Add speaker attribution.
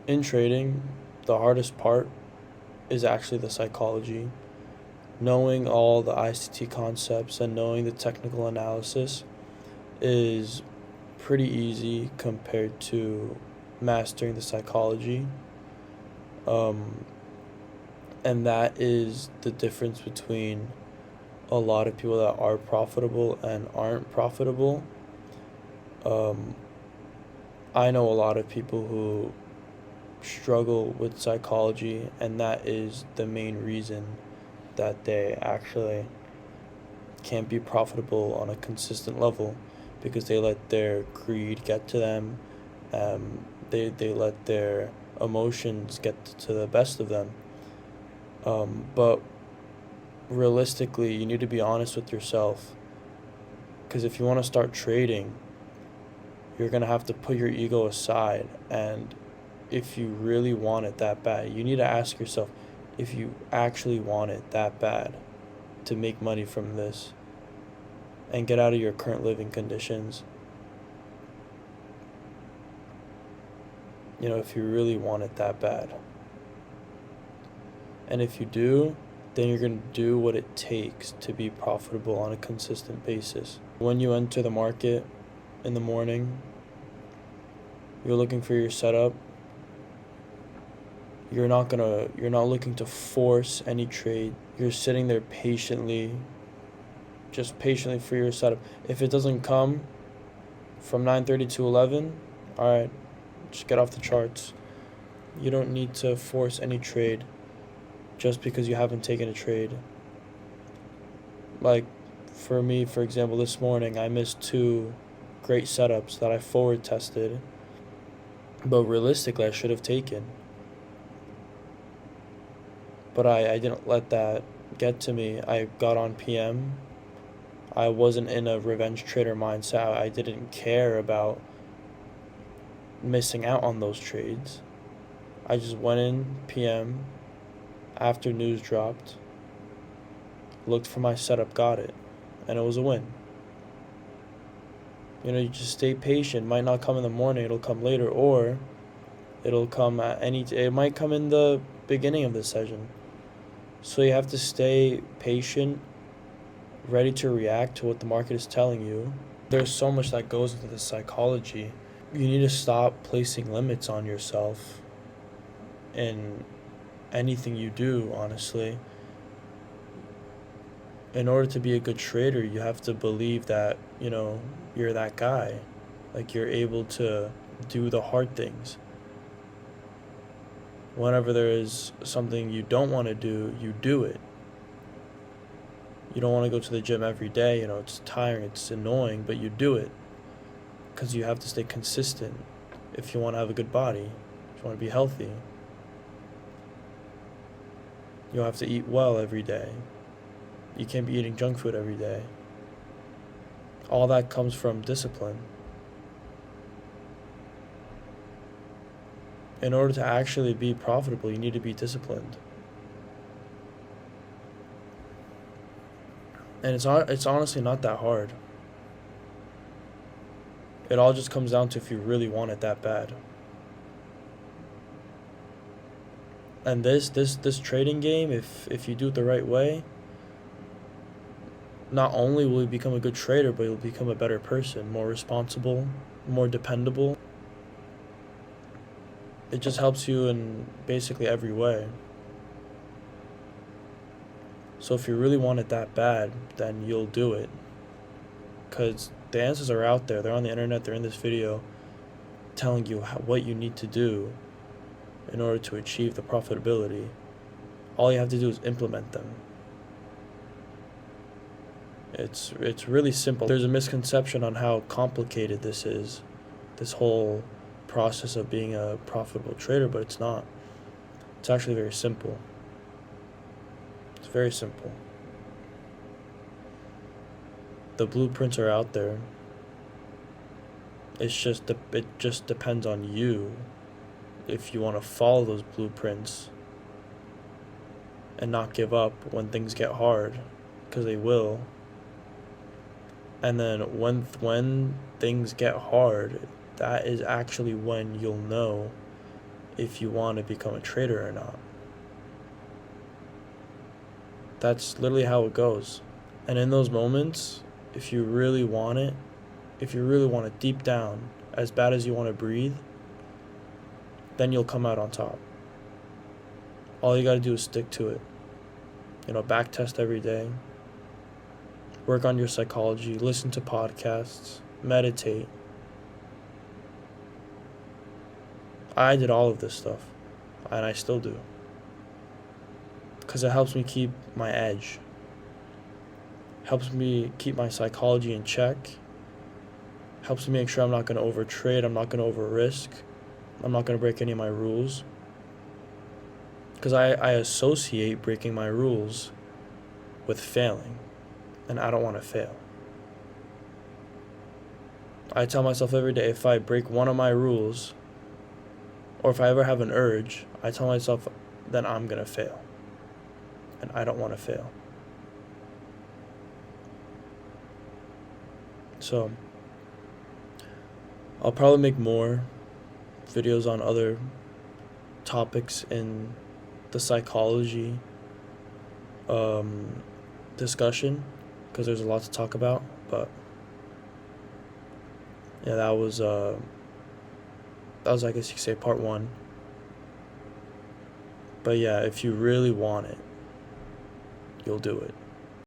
Speaker 1: In trading, the hardest part is actually the psychology. Knowing all the ICT concepts and knowing the technical analysis is pretty easy compared to mastering the psychology. Um, and that is the difference between a lot of people that are profitable and aren't profitable. Um, I know a lot of people who struggle with psychology, and that is the main reason that they actually can't be profitable on a consistent level because they let their greed get to them. They let their emotions get to the best of them. But realistically, you need to be honest with yourself, because if you want to start trading, you're going to have to put your ego aside. And if you really want it that bad, you need to ask yourself if you actually want it that bad to make money from this and get out of your current living conditions. If you really want it that bad. And if you do, then you're going to do what it takes to be profitable on a consistent basis. When you enter the market in the morning, you're looking for your setup. You're not looking to force any trade. You're sitting there patiently, just patiently for your setup. If it doesn't come from 9:30 to 11, all right, just get off the charts. You don't need to force any trade just because you haven't taken a trade. Like, for me, for example, this morning I missed 2 great setups that I forward tested, but realistically I should have taken. But I didn't let that get to me. I got on PM. I wasn't in a revenge trader mindset. I didn't care about missing out on those trades. I just went in PM after news dropped, looked for my setup, got it, and it was a win. You just stay patient. Might not come in the morning, it'll come later, or it'll come at it might come in the beginning of the session. So you have to stay patient, ready to react to what the market is telling you. There's so much that goes into the psychology. You need to stop placing limits on yourself in anything you do, honestly. In order to be a good trader, you have to believe that, you're that guy. Like, you're able to do the hard things. Whenever there is something you don't want to do, you do it. You don't want to go to the gym every day, it's tiring, it's annoying, but you do it because you have to stay consistent if you want to have a good body, if you want to be healthy. You'll have to eat well every day. You can't be eating junk food every day. All that comes from discipline. In order to actually be profitable, you need to be disciplined. And it's honestly not that hard. It all just comes down to if you really want it that bad. And this trading game, if you do it the right way, not only will you become a good trader, but you'll become a better person, more responsible, more dependable. It just helps you in basically every way. So if you really want it that bad, then you'll do it. Because the answers are out there. They're on the internet. They're in this video telling you what you need to do in order to achieve the profitability. All you have to do is implement them. It's really simple. There's a misconception on how complicated this is, this whole process of being a profitable trader, but it's not. It's actually very simple. It's very simple. The blueprints are out there. It just depends on you if you want to follow those blueprints and not give up when things get hard, because they will. And then when things get hard, that is actually when you'll know if you want to become a trader or not. That's literally how it goes. And in those moments, if you really want it, deep down, as bad as you want to breathe, then you'll come out on top. All you got to do is stick to it. Back test every day. Work on your psychology, listen to podcasts, meditate. I did all of this stuff, and I still do. Because it helps me keep my edge. Helps me keep my psychology in check. Helps me make sure I'm not going to overtrade, I'm not going to over-risk, I'm not going to break any of my rules. Because I associate breaking my rules with failing, and I don't want to fail. I tell myself every day, if I break one of my rules, or if I ever have an urge, I tell myself, then I'm going to fail. And I don't want to fail. So, I'll probably make more videos on other topics in the psychology discussion, because there's a lot to talk about. But yeah, that was I guess you could say part 1. But yeah, if you really want it, you'll do it.